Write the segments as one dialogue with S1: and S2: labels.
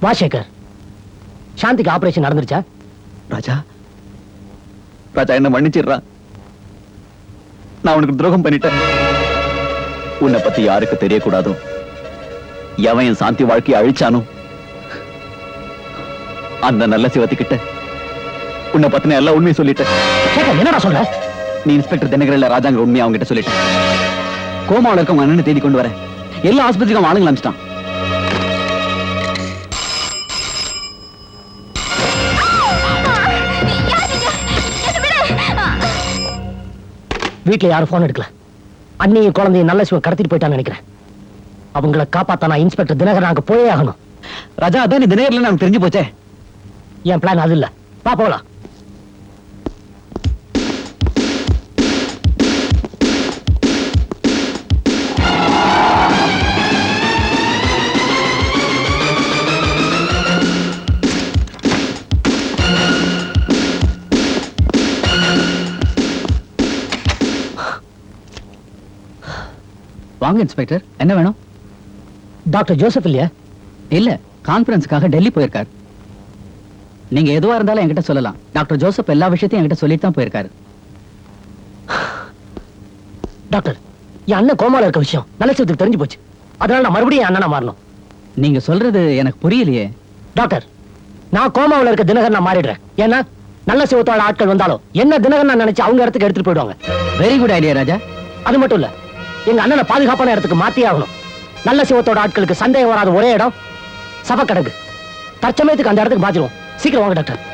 S1: வா சேகர், சாந்திக்கு ஆபரேஷன் நடந்துருச்சா?
S2: ராஜா, ராஜா என்ன மன்னிச்சிடுறா. நான் உனக்கு துரோகம் பண்ணிட்டேன். உன்னை பத்தி யாருக்கு தெரியக்கூடாதோ, எவன் என் சாந்தி வாழ்க்கையை அழிச்சானோ அந்த நல்ல சிவத்துக்கிட்ட உன்னை பத்தின எல்லா உண்மையை சொல்லிட்டேன்.
S1: என்னடா சொல்ற?
S2: நீ இன்ஸ்பெக்டர் தினகரன் ராஜாங்க உண்மையை அவங்க கிட்ட சொல்லிட்டேன். கோமாவில் இருக்க அண்ணனை தேடி கொண்டு வரேன். எல்லா ஆஸ்பத்திரிக்கும் ஆளுங்க அனுப்பிச்சிட்டான்.
S1: வீட்டுல யாரும் போன் எடுக்கல. அண்ணியும் குழந்தையும் நல்ல சிவம் கடத்திட்டு போயிட்டான்னு நினைக்கிறேன். அவங்கள காப்பாத்தா நான் இன்ஸ்பெக்டர் தினகரன் அங்க போயே ஆகணும்.
S2: ராஜா, அதான் நீ தினகரன் எனக்கு தெரிஞ்சு போச்சே.
S1: என் பிளான் அது இல்ல. வா போகலாம்.
S2: வாங்க இன்ஸ்பெக்டர், என்ன வேணும்?
S1: டாக்டர் ஜோசப் இல்லையா?
S2: இல்ல, கான்ஃபரன்ஸ்க்காக டெல்லி போயிருக்காரு. நீங்க எதுவா இருந்தாலும் என்கிட்ட சொல்லலாம். டாக்டர் ஜோசப் எல்லா விஷயத்தையும் என்கிட்ட சொல்லிட்டு தான் போயிருக்காரு.
S1: டாக்டர், என் அண்ணன் கோமால இருக்க விஷயம் நல்ல சிவத்துக்கு தெரிஞ்சு போச்சு. அதனால நான் மறுபடியும் என் அண்ணனா மாறணும்.
S2: நீங்க சொல்றது எனக்கு புரியலையே.
S1: டாக்டர், நான் கோமாவில் இருக்க தினகரன் நான் மாறிடுறேன். ஏன்னா நல்ல சிவத்தோட ஆட்கள் வந்தாலும் என்ன தினகரன் நான் நினைச்சு அவங்க இடத்துக்கு எடுத்துட்டு போயிடுவாங்க.
S2: வெரி குட் ஐடியா ராஜா.
S1: அது மட்டும் இல்ல, எங்க அண்ணனை பாதுகாப்பான இடத்துக்கு மாத்தியே ஆகணும். நல்ல சிவத்தோட ஆட்களுக்கு சந்தேகம் வராத ஒரே இடம் சபக்கடங்கு. தற்சமயத்துக்கு அந்த இடத்துக்கு மாத்திருவோம். சீக்கிரம் வாங்க டாக்டர்.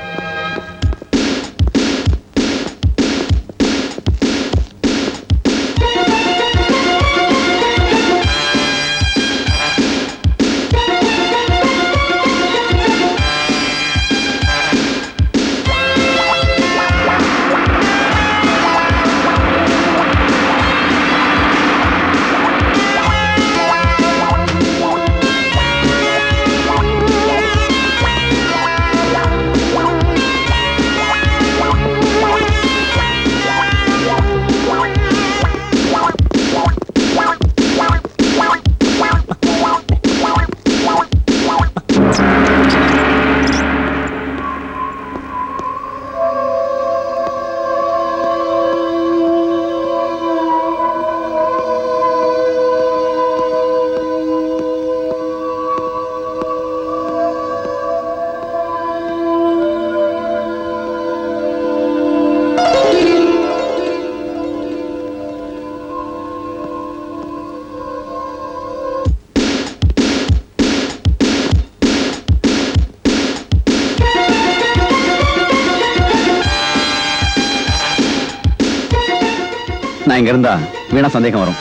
S2: நான் இங்க இருந்தா வீணா சந்தேகம் வரும்.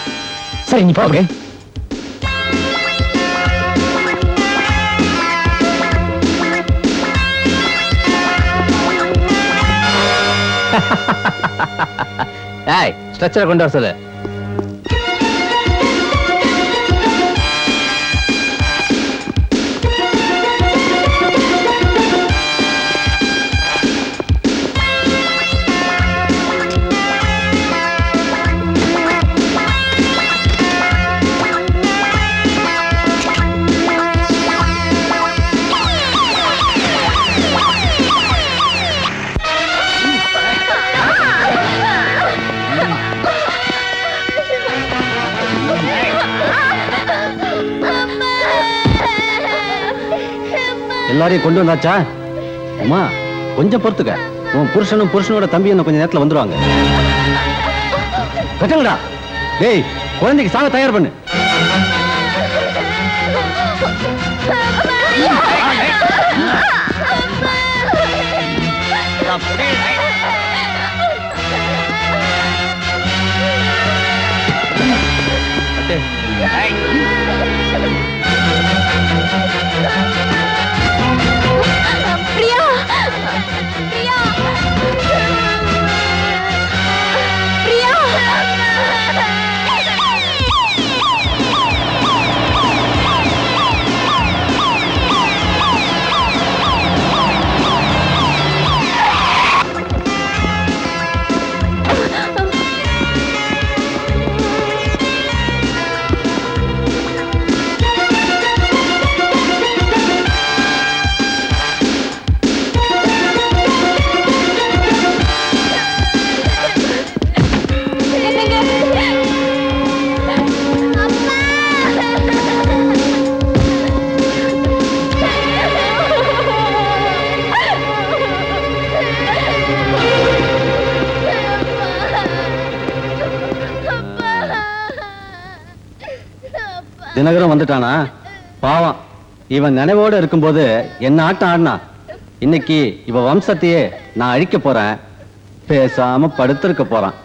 S1: சரி, நீ போக.
S2: ஏய், ஸ்ட்ரெச்சரை கொண்டு வர சொல்லு.
S3: எல்லாரையும் கொண்டு வந்தாச்சா? அம்மா, கொஞ்சம் பொறுத்துக்க. உன் புருஷனும் புருஷனோட தம்பி இன்னும் கொஞ்சம் நேரத்துல வந்துருவாங்க. கட்டுங்கடா. டேய், குழந்தைக்கு சாக தயார் பண்ணு. தினகரன் வந்துட்டானா? பாவம், இவன் நினைவோட இருக்கும்போது என்ன ஆட்டம் ஆடினா. இன்னைக்கு இவ வம்சத்தையே நான் அழிக்க போறேன். பேசாம படுத்திருக்க போறான்.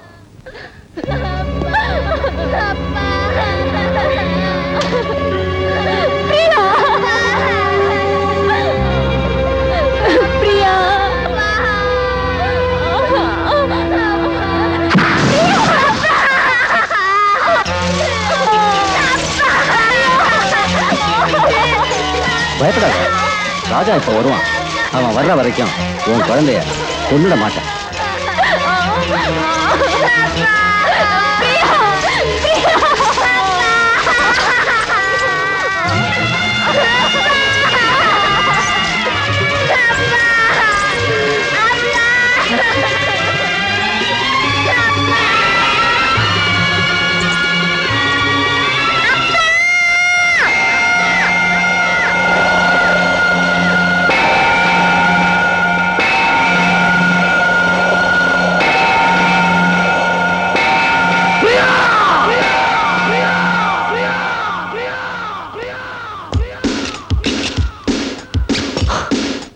S3: பயப்படாத, ராஜா இப்ப வருவான். அவன் வர்ற வரைக்கும் உன் குழந்தைய கொன்னுட மாட்டான்.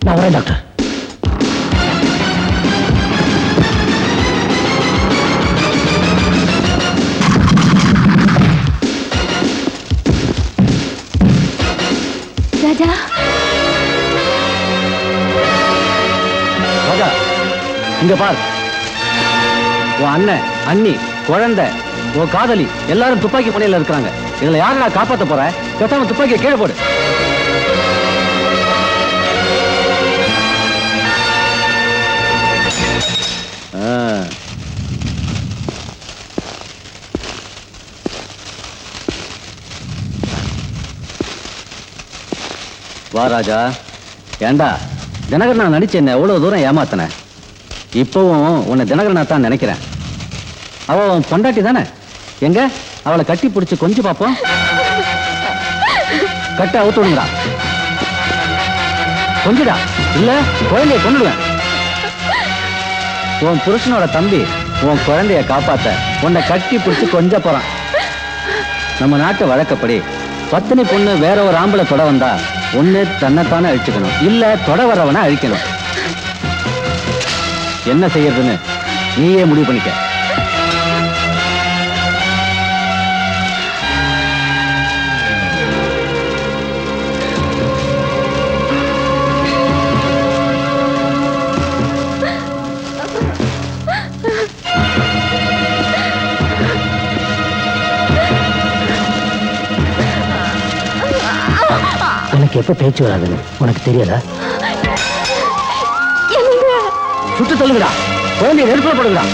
S1: நான் வரேன் டாக்டர்.
S4: ராஜா,
S3: ராஜா, இங்க பார். உன் அண்ணன், அண்ணி, குழந்தை, உன் காதலி எல்லாரும் துப்பாக்கி முனையில இருக்கிறாங்க. இதுல யாரடா காப்பாத்த போற? பேசாம துப்பாக்கியை கீழே போடு. வா ராஜா. ஏண்டா தினகரன் நான் நடிச்சு என்ன எவ்வளவு தூரம் ஏமாத்தின. இப்பவும் உன்னை தினகரனா தான் நினைக்கிறேன். அவ உன் பொண்டாட்டி தானே? எங்க அவளை கட்டி பிடிச்சு கொஞ்சம் பார்ப்போம். கட்ட அவுத்து விடுங்கடா. கொஞ்சடா, இல்ல குழந்தைய கொண்டுடுவேன். உன் புருஷனோட தம்பி உன் குழந்தைய காப்பாத்த உன்னை கட்டி பிடிச்சு கொஞ்ச போறான். நம்ம நாட்டு வழக்கப்படி பத்தினி பொண்ணு வேற ஒரு ஆம்பளை தொட வந்தா ஒண்ணு தன்னைத்தானே அழிச்சுக்கணும், இல்ல தொட வரவனை அழிக்கணும். என்ன செய்யறதுன்னு நீயே முடிவு பண்ணிக்க.
S1: எனக்கு எப்ப பேச்சு வராதுன்னு உனக்கு தெரியாதா? சுட்டு தள்ளுங்கடா, குழந்தைய நெருப்புல போடுங்கடா.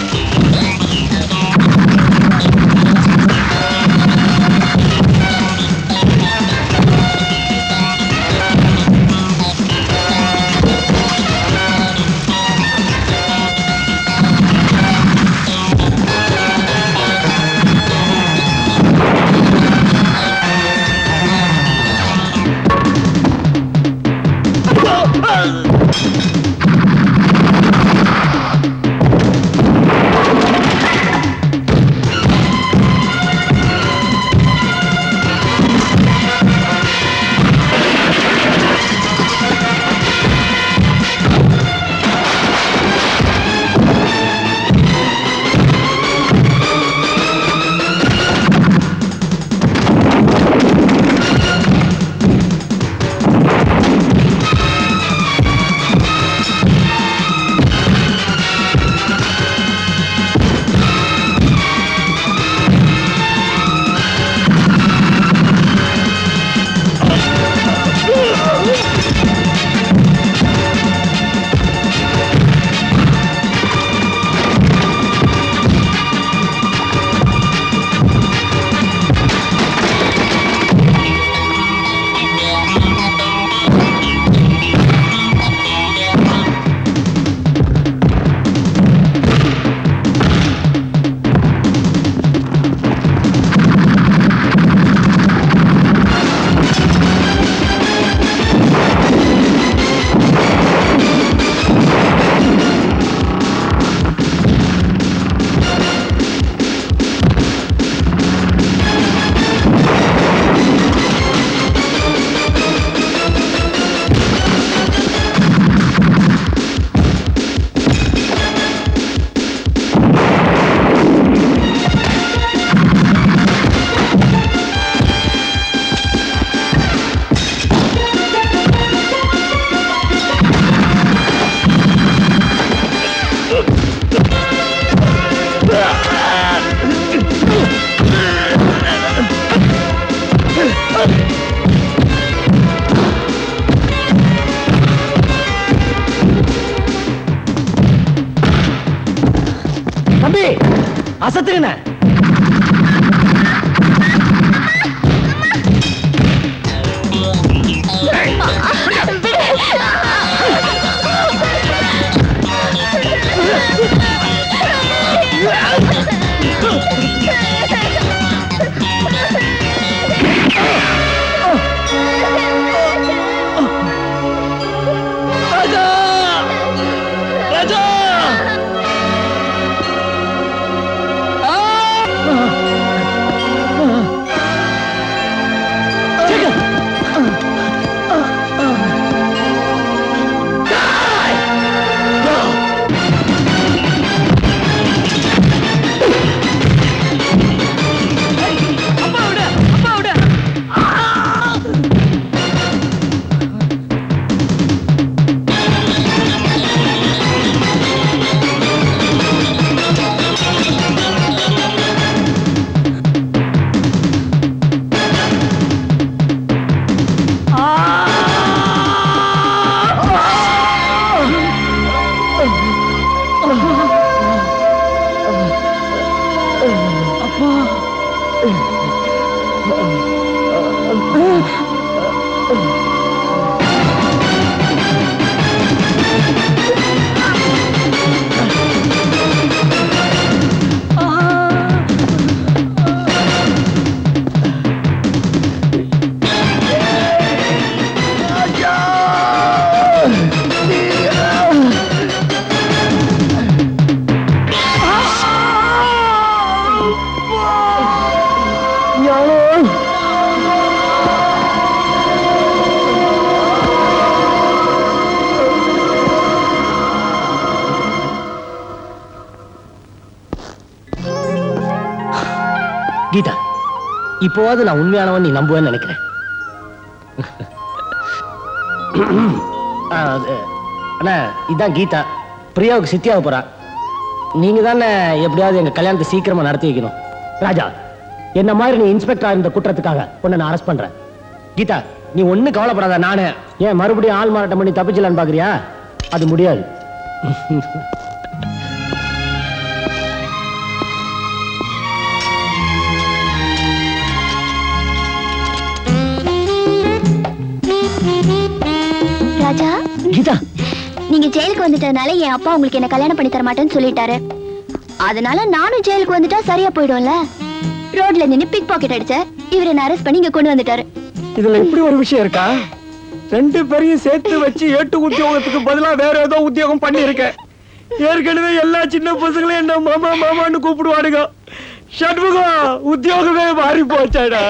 S1: விடுங்கண்ணே. ராஜா! ராஜா! கீதா, இப்போவாது நான் உண்மையானவன் நீ நம்புவேன்னு நினைக்கிறேன். அண்ணா, இதான் கீதா, பிரியாவுக்கு சித்தியாக போறா. நீங்க தானே எப்படியாவது எங்க கல்யாணத்தை சீக்கிரமா நடத்தி வைக்கணும். ராஜா, என்ன மாதிரி நீ இன்ஸ்பெக்டரா இருந்த குற்றத்துக்காக உன்னை நான் அரெஸ்ட் பண்றேன். கீதா, நீ ஒண்ணு கவலைப்படாத. நானே ஏன் மறுபடியும் ஆள் மாறாட்டம் பண்ணி தப்பிச்சலான்னு பாக்குறியா? அது முடியாது.
S4: ராஜா,
S1: கீதா,
S4: நீங்க ஜெயிலுக்கு வந்துட்டதுனால என் அப்பா உங்களுக்கு என்ன கல்யாணம் பண்ணி தர மாட்டேன்னு சொல்லிட்டாரு. அதனால நானும் ஜெயிலுக்கு வந்துட்டா சரியா போயிடும்ல. ரோட்ல நின்னு பிக் பாக்கெட் அடிச்ச இவரை என்ன அரெஸ்ட் பண்ணி இங்க கொண்டு வந்துட்டாரு.
S5: இதுல இப்படி ஒரு விஷயம் இருக்கா? ரெண்டு பேரையும் சேர்த்து வச்சு ஏட்டு உத்தியோகத்துக்கு பதிலா வேற ஏதோ உத்தியோகம் பண்ணி இருக்கேன். ஏற்கனவே எல்லா சின்ன பசங்களும் என்ன மாமா மாமான்னு கூப்பிடுவானுங்க. ஷண்முகம், உத்தியோகமே மாறி போச்சாடா.